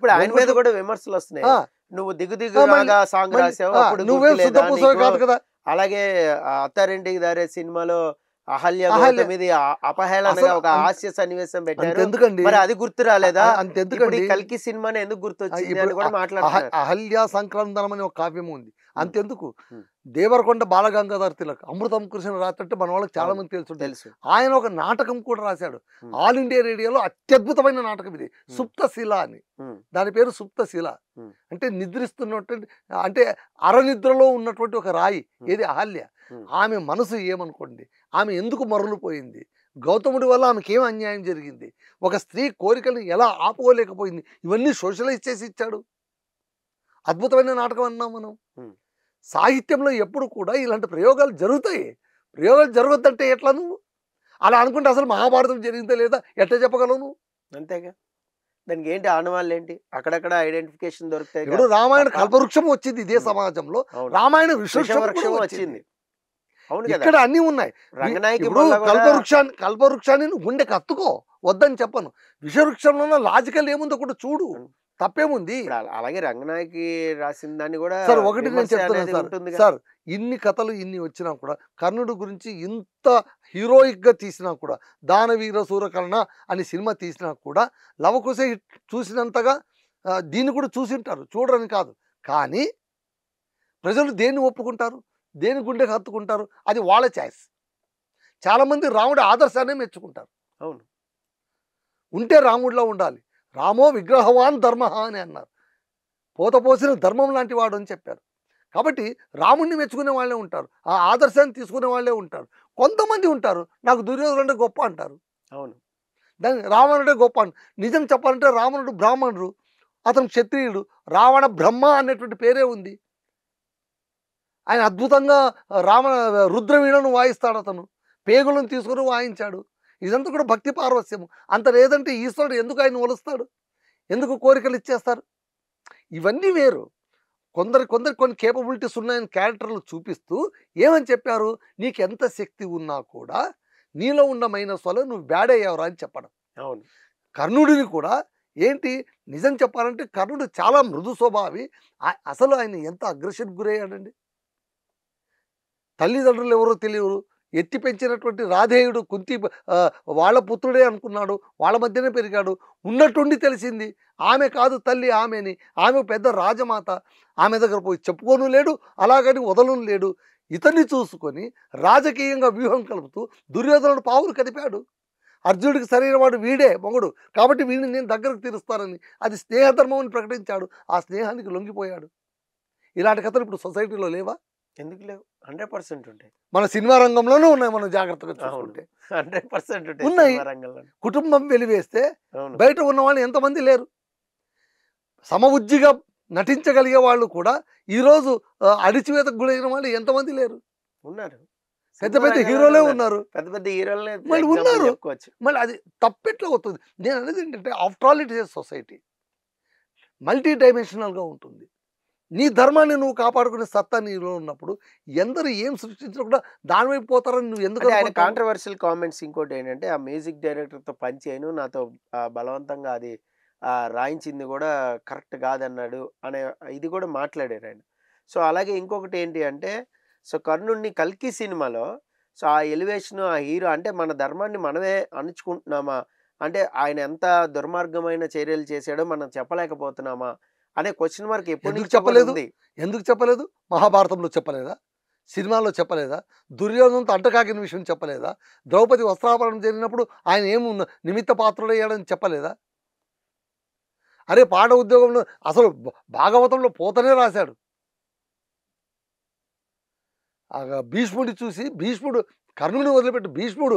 ఇప్పుడు ఆయన మీద కూడా విమర్శలు వస్తున్నాయి. నువ్వు దిగు దిగు రాగా సాంగ్ రాసావు, అప్పుడు నువ్వేం శుద్ధ పూసవి కాదు కదా. అలాగే అత్తారింటికి దారే సినిమాలో అహల్య గౌతమిది అపహేళనగా ఒక హాస్య సన్నివేశం పెట్టారు. ఎందుకండి మరి అది గుర్తు రాలేదా? అంతెందుకండి కల్కి సినిమాని ఎందుకు గుర్తొచ్చింది అని కూడా మాట్లాడుతున్నారు. అహల్య సంక్రందనం అనే ఒక కావ్యం ఉంది. అంతెందుకు దేవరకొండ బాలగంగాధర్ తిలక్ అమృతం కృష్ణ రాత్రంటే మన వాళ్ళకి చాలా మంది తెలుసు. ఆయన ఒక నాటకం కూడా రాశాడు. ఆల్ ఇండియా రేడియోలో అత్యద్భుతమైన నాటకం ఇది, సుప్తశిల అని. దాని పేరు సుప్తశిల. అంటే నిద్రిస్తున్నటువంటి, అంటే అరనిద్రలో ఉన్నటువంటి ఒక రాయి, ఏది అహల్య. ఆమె మనసు ఏమనుకోండి, ఆమె ఎందుకు మరలు పోయింది, గౌతముడి వల్ల ఆమెకి ఏం అన్యాయం జరిగింది, ఒక స్త్రీ కోరికలను ఎలా ఆపుకోలేకపోయింది, ఇవన్నీ సోషలైజ్ చేసి ఇచ్చాడు. అద్భుతమైన నాటకం అన్నాం మనం. సాహిత్యంలో ఎప్పుడు కూడా ఇలాంటి ప్రయోగాలు జరుగుతాయి. ప్రయోగాలు జరగొద్దంటే ఎట్లా నువ్వు అలా అనుకుంటే అసలు మహాభారతం జరిగిందా లేదా ఎట్లా చెప్పగలవు నువ్వు? అంతేగా, దానికి ఏంటి ఆనవాళ్ళు ఏంటి, అక్కడక్కడ ఐడెంటిఫికేషన్ దొరుకుతాయి. ఇప్పుడు రామాయణ కల్పవృక్షం వచ్చింది ఇదే సమాజంలో, రామాయణ విషవృక్షం వచ్చింది. ఇక్కడ అన్ని ఉన్నాయి. కల్పవృక్షాన్ని నువ్వు గుండెకి అత్తుకో, వద్దని చెప్పను. విషవృక్షంలో లాజికల్ ఏముందో కూడా చూడు, తప్పేముంది. అలాగే రంగనాయకి రాసిన దాన్ని కూడా సార్ ఒకటి నేను చెప్తున్నాను సార్, ఇన్ని కథలు ఇన్ని వచ్చినా కూడా కర్ణుడి గురించి ఇంత హీరోయిక్ గా తీసినా కూడా, దానవీర సూరకర్ణ అని సినిమా తీసినా కూడా లవకుశ చూసినంతగా దీన్ని కూడా చూసింటారు, చూడరని కాదు. కానీ ప్రజలు దేన్ని ఒప్పుకుంటారు, దేని గుండెకి హత్తుకుంటారు, అది వాళ్ళ ఛాయిస్. చాలామంది రాముడి ఆదర్శాన్ని మెచ్చుకుంటారు. అవును, ఉంటే రాముడిలో ఉండాలి. రామో విగ్రహవాన్ ధర్మ అని అన్నారు. పోసిన ధర్మం లాంటి వాడు అని చెప్పారు. కాబట్టి రాముడిని మెచ్చుకునే వాళ్ళే ఉంటారు, ఆ ఆదర్శాన్ని తీసుకునే వాళ్ళే ఉంటారు. కొంతమంది ఉంటారు నాకు దుర్యోధనుడు అంటే గొప్ప అంటారు. అవును, దాన్ని రావణుడే గొప్ప అంటారు. నిజం చెప్పాలంటే రావణుడు బ్రాహ్మణుడు, అతను క్షత్రియుడు. రావణ బ్రహ్మ అనేటువంటి పేరే ఉంది. ఆయన అద్భుతంగా రుద్రవీణను వాయిస్తాడు. అతను పేగులను తీసుకుని వాయించాడు. ఇదంతా కూడా భక్తి పార్వస్యము. అంత లేదంటే ఈశ్వరుడు ఎందుకు ఆయన ఒలుస్తాడు, ఎందుకు కోరికలు ఇచ్చేస్తారు? ఇవన్నీ వేరు. కొన్ని కేపబిలిటీస్ ఉన్నాయని క్యారెక్టర్లు చూపిస్తూ ఏమని చెప్పారు, నీకు ఎంత శక్తి ఉన్నా కూడా నీలో ఉన్న మైనస్ వల్ల నువ్వు బ్యాడ్ అయ్యావురా అని చెప్పడం. అవును, కర్ణుడిని కూడా ఏంటి, నిజం చెప్పాలంటే కర్ణుడు చాలా మృదు స్వభావి. అసలు ఆయన ఎంత అగ్రెషన్ గురయ్యాడండి. తల్లిదండ్రులు ఎవరో తెలియరు, ఎత్తి పెంచినటువంటి రాధేయుడు కుంతి వాళ్ళ పుత్రుడే అనుకున్నాడు, వాళ్ళ మధ్యనే పెరిగాడు. ఉన్నట్టుండి తెలిసింది ఆమె కాదు తల్లి ఆమెని, ఆమె పెద్ద రాజమాత. ఆమె దగ్గర పోయి చెప్పుకోను లేడు, అలాగని వదలను లేడు. ఇతన్ని చూసుకొని రాజకీయంగా వ్యూహం కలుపుతూ దుర్యోధనుడు పావులు కదిపాడు. అర్జునుడికి సరైన వాడు వీడే మొగుడు, కాబట్టి వీడిని నేను దగ్గరకు తీరుస్తానని అది స్నేహధర్మం అని ప్రకటించాడు. ఆ స్నేహానికి లొంగిపోయాడు. ఇలాంటి కథలు ఇప్పుడు సొసైటీలో లేవా? ఎందుకు లేవు? 100% ఉంటాయి. మన సినిమా రంగంలోనే ఉన్నాయి. మనం జాగ్రత్తగా చూసుకుంటే 100% ఉన్నాయి. కుటుంబం వెలివేస్తే బయట ఉన్న వాళ్ళు ఎంతమంది లేరు? సమబుద్ధిగా నటించగలిగే వాళ్ళు కూడా ఈరోజు అడిచివేతకు గురైన వాళ్ళు ఎంతమంది లేరు? ఉన్నారు. పెద్ద పెద్ద హీరోలే ఉన్నారు, పెద్ద పెద్ద హీరోలే మళ్ళీ ఉన్నారు. మళ్ళీ అది తప్పెట్లా అవుతుంది? నేను అనేది ఏంటంటే after all it is society multi డైమెన్షనల్గా ఉంటుంది. నీ ధర్మాన్ని నువ్వు కాపాడుకునే సత్తా నీలో ఉన్నప్పుడు ఎందరు ఏం సృష్టించినా కూడా దాని వైపు పోతారని నువ్వు ఎందుకు? ఆయన కాంట్రవర్షియల్ కామెంట్స్ ఇంకోటి ఏంటంటే, ఆ మ్యూజిక్ డైరెక్టర్తో పని చేయను, నాతో బలవంతంగా అది రాయించింది కూడా కరెక్ట్ కాదన్నాడు అనే ఇది కూడా మాట్లాడారు ఆయన. సో అలాగే ఇంకొకటి ఏంటి అంటే, సో కర్ణుడిని కల్కి సినిమాలో సో ఆ ఎలివేషన్, ఆ హీరో అంటే మన ధర్మాన్ని మనమే అణుచుకుంటున్నామా, అంటే ఆయన ఎంత దుర్మార్గమైన చర్యలు చేశాడో మనం చెప్పలేకపోతున్నామా అనే క్వశ్చన్ మార్క్ ఎప్పుడు చెప్పలేదు. ఎందుకు చెప్పలేదు? మహాభారతంలో చెప్పలేదా? సినిమాల్లో చెప్పలేదా? దుర్యోధనంతో అంటకాకిన విషయం చెప్పలేదా? ద్రౌపది వస్త్రాపరణం జరిగినప్పుడు ఆయన ఏమి నిమిత్త పాత్రుడయ్యాడని చెప్పలేదా? అరే పాఠ ఉద్యోగంలో అసలు భాగవతంలో పోతనే రాశాడు. భీష్ముడి చూసి భీష్ముడు కర్ణుని వదిలిపెట్టి భీష్ముడు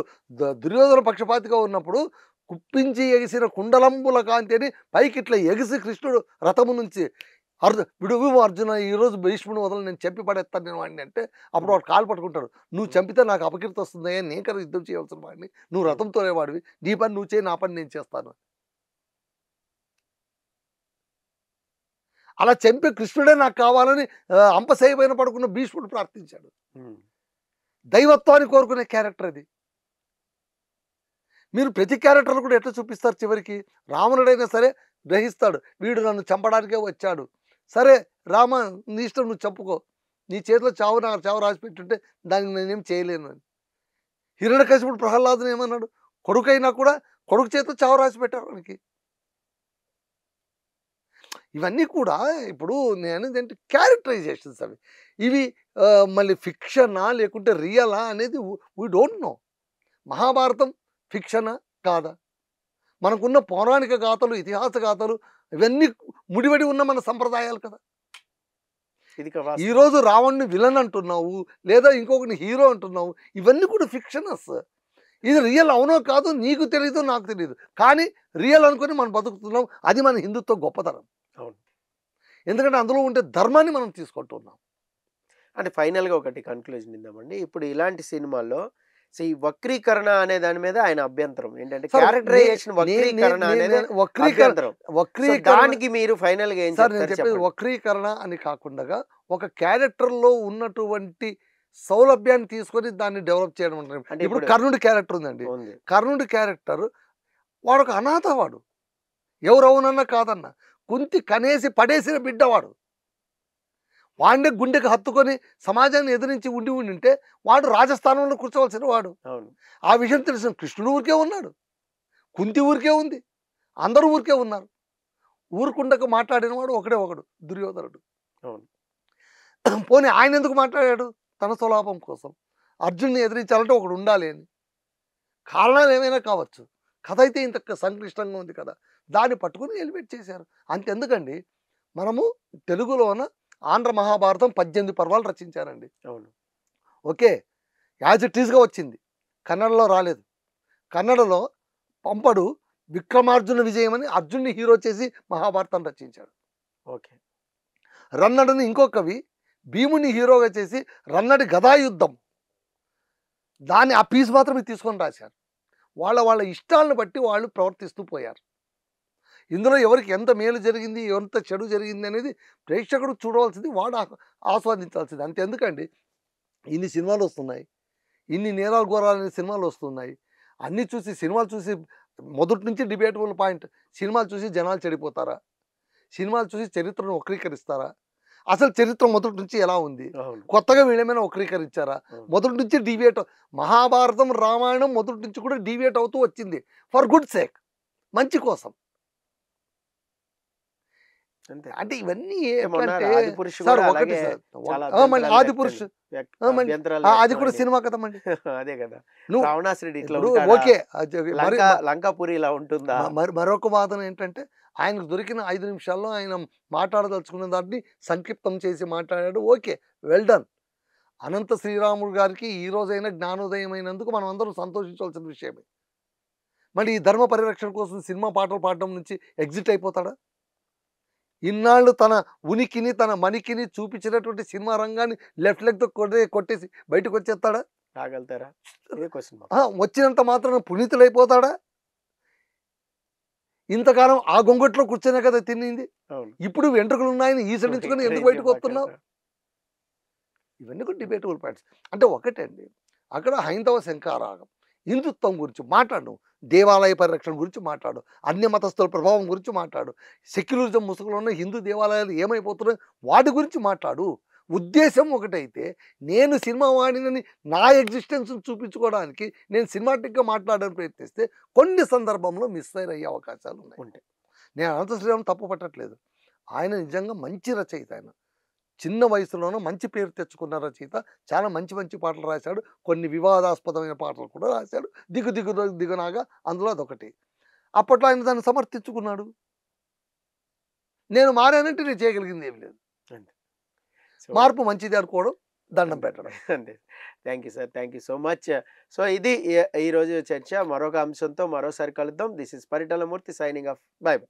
దుర్యోధన పక్షపాతిగా ఉన్నప్పుడు కుప్పించి ఎగిసిన కుండలంబుల కాంతి అని పైకి ఇట్లా ఎగిసి కృష్ణుడు రథము నుంచి విడువు అర్జున ఈరోజు భీష్ముడు వదలు, నేను చంపి పడేస్తాను నేను వాడిని అంటే, అప్పుడు వాడు కాలు పట్టుకుంటాడు. నువ్వు చంపితే నాకు అపకీర్తి వస్తుంది, నేను కదా యుద్ధం చేయవలసిన వాడిని, నువ్వు రథంతోనే వాడివి, నీ పని నువ్వు చేయి, నా పని నేను చేస్తాను. అలా చంపే కృష్ణుడే నాకు కావాలని అంపశయ్యపైన పడుకున్న భీష్ముడు ప్రార్థించాడు. దైవత్వాన్ని కోరుకునే క్యారెక్టర్ అది. మీరు ప్రతి క్యారెక్టర్లు కూడా ఎట్లా చూపిస్తారు చివరికి? రావణుడైనా సరే గ్రహిస్తాడు, వీడు నన్ను చంపడానికే వచ్చాడు. సరే రామ, నీ ఇష్టం, నువ్వు చెప్పుకో, నీ చేతిలో చావు నాకు చావు రాసి పెట్టుంటే దానికి నేనేం చేయలేను అని. హిరణ్యకశిపుడు ప్రహ్లాదుని ఏమన్నాడు? కొడుకైనా కూడా కొడుకు చేతిలో చావు రాసి పెట్టారు వానికి. ఇవన్నీ కూడా ఇప్పుడు నేను ఏంటంటే క్యారెక్టరైజేషన్స్ అవి. ఇవి మళ్ళీ ఫిక్షనా లేకుంటే రియలా అనేది వీ డోంట్ నో. మహాభారతం ఫిక్షనా కాదా? మనకున్న పౌరాణిక గాథలు, ఇతిహాస గాథలు ఇవన్నీ ముడిపడి ఉన్న మన సంప్రదాయాలు కదా. ఈరోజు రావణ్ణి విలన్ అంటున్నావు, లేదా ఇంకొకరిని హీరో అంటున్నావు, ఇవన్నీ కూడా ఫిక్షనస్. ఇది రియల్ అవునో కాదో నీకు తెలియదు, నాకు తెలియదు, కానీ రియల్ అనుకుని మనం బతుకుతున్నాం. అది మన హిందుత్వ గొప్పతనం. అవును, ఎందుకంటే అందులో ఉండే ధర్మాన్ని మనం తీసుకుంటున్నాం. అంటే ఫైనల్గా ఒకటి కన్క్లూజన్ ఇద్దామండి. ఇప్పుడు ఇలాంటి సినిమాల్లో ఈ వక్రీకరణ అనే దాని మీద ఆయన అభ్యంతరం ఏంటంటే క్యారెక్టరైజేషన్ వక్రీకరణ అనేది అభ్యంతరం. దానికి మీరు ఫైనల్ గా ఏం చెప్తారు? వక్రీకరణ అని కాకుండా ఒక క్యారెక్టర్ లో ఉన్నటువంటి సౌలభ్యాన్ని తీసుకొని దాన్ని డెవలప్ చేయడం అంటే ఇప్పుడు కర్ణుడి క్యారెక్టర్ ఉందండి. కర్ణుడి క్యారెక్టర్ వాడు ఒక అనాథ, వాడు ఎవరవునన్నా కాదన్నా కుంతి కనేసి పడేసిన బిడ్డవాడు. వాడిని గుండెకి హత్తుకొని సమాజాన్ని ఎదిరించి ఉంటే వాడు రాజస్థానంలో కూర్చోవలసిన వాడు. ఆ విషయం తెలిసిన కృష్ణుడు ఊరికే ఉన్నాడు, కుంతి ఊరికే ఉంది, అందరూ ఊరికే ఉన్నారు. ఊరుకుండక మాట్లాడిన వాడు ఒకడు దుర్యోధనుడు. పోనీ ఆయన ఎందుకు మాట్లాడాడు? తన స్వలాభం కోసం. అర్జున్ని ఎదిరించాలంటే ఒకడు ఉండాలి అని. కారణాలు ఏమైనా కావచ్చు, కథ అయితే ఇంత సంక్లిష్టంగా ఉంది కదా, దాన్ని పట్టుకుని ఎలివేట్ చేశారు. అంతెందుకండి, మనము తెలుగులోన ఆంధ్ర మహాభారతం 18 పర్వాలు రచించారండి. అవును, ఓకే, యాజ్ ఇట్ ఈస్గా వచ్చింది, కన్నడలో రాలేదు. కన్నడలో పంపడు విక్రమార్జున విజయం అని అర్జున్ని హీరో చేసి మహాభారతం రచించాడు. ఓకే, రన్నడిని ఇంకో కవి భీముని హీరోగా చేసి రన్నడి గదాయుద్ధం, దాన్ని ఆ పీస్ మాత్రమే తీసుకొని రాశారు. వాళ్ళ ఇష్టాలను బట్టి వాళ్ళు ప్రవర్తిస్తూ పోయారు. ఇందులో ఎవరికి ఎంత మేలు జరిగింది, ఎంత చెడు జరిగింది అనేది ప్రేక్షకుడు చూడవలసింది, వాడు ఆస్వాదించాల్సింది. అంతెందుకండి, ఇన్ని సినిమాలు వస్తున్నాయి, ఇన్ని నేరాలు ఘోరాలనే సినిమాలు వస్తున్నాయి. అన్నీ చూసి సినిమాలు చూసి మొదటి నుంచి డిబేటబుల్ పాయింట్, సినిమాలు చూసి జనాలు చెడిపోతారా? సినిమాలు చూసి చరిత్రను వక్రీకరిస్తారా? అసలు చరిత్ర మొదటి నుంచి ఎలా ఉంది? కొత్తగా వీళ్ళేమైనా వక్రీకరించారా? మొదటి నుంచి డిబేట్, మహాభారతం రామాయణం మొదటి నుంచి కూడా డిబేట్ అవుతూ వచ్చింది ఫర్ గుడ్ సేక్, మంచి కోసం. అంటే ఇవన్నీ ఆదిపురుషు అది కూడా సినిమా కదా మండి. అదే కదా, ఓకే. లంకాపురి ఇలా ఉంటుందా? మరొక వాదన ఏంటంటే, ఆయనకు దొరికిన 5 నిమిషాల్లో ఆయన మాట్లాడదలుచుకున్న దాన్ని సంక్షిప్తం చేసి మాట్లాడాడు. Okay, well done. అనంత శ్రీరాముడు గారికి ఈ రోజైనా జ్ఞానోదయం అయినందుకు మనం అందరం సంతోషించవలసిన విషయమే. మరి ఈ ధర్మ పరిరక్షణ కోసం సినిమా పాటలు పాడడం నుంచి ఎగ్జిట్ అయిపోతాడా? ఇన్నాళ్ళు తన ఉనికిని, తన మనికిని చూపించినటువంటి సినిమా రంగాన్ని లెఫ్ట్ లెగ్తో కొట్టేసి బయటకు వచ్చేస్తాడా? రాగలుగుతారా? వచ్చినంత మాత్రం పునీతులైపోతాడా? ఇంతకాలం ఆ గొంగట్లో కూర్చొనే కదా తినింది, ఇప్పుడు వెంట్రుకలు ఉన్నాయని ఈసడించుకొని ఎందుకు బయటకు వస్తున్నావు? ఇవన్నీ కూడా డిబేటబుల్ పాయింట్స్. అంటే ఒకటండి, అక్కడ హైందవ శంకారాగం, హిందుత్వం గురించి మాట్లాడు, దేవాలయ పరిరక్షణ గురించి మాట్లాడు, అన్య మతస్థుల ప్రభావం గురించి మాట్లాడు, సెక్యులరిజం ముసుగులో ఉన్న హిందూ దేవాలయాలు ఏమైపోతున్నాయి వాటి గురించి మాట్లాడు. ఉద్దేశం ఒకటైతే, నేను సినిమా వాడినని నా ఎగ్జిస్టెన్స్ చూపించుకోవడానికి నేను సినిమాటిక్గా మాట్లాడడానికి ప్రయత్నిస్తే కొన్ని సందర్భంలో మిస్ అయ్యే అవకాశాలు ఉంటాయి. నేను అనంత శ్రీరామ్ తప్పు పట్టట్లేదు, ఆయన నిజంగా మంచి రచయిత. ఆయన చిన్న వయసులోనూ మంచి పేరు తెచ్చుకున్న రచయిత, చాలా మంచి మంచి పాటలు రాశాడు, కొన్ని వివాదాస్పదమైన పాటలు కూడా రాశాడు. దిగునాగా అందులో అదొకటి. అప్పట్లో ఆయన దాన్ని సమర్థించుకున్నాడు. నేను మారానంటే నేను చేయగలిగింది ఏం లేదు. మార్పు మంచిది అనుకోవడం, దండం పెట్టడం. Thank you sir, thank you so much. So ఇది ఈరోజు చర్చ. మరొక అంశంతో మరోసారి కలుద్దాం. This is Paritala Murthy signing off. By by.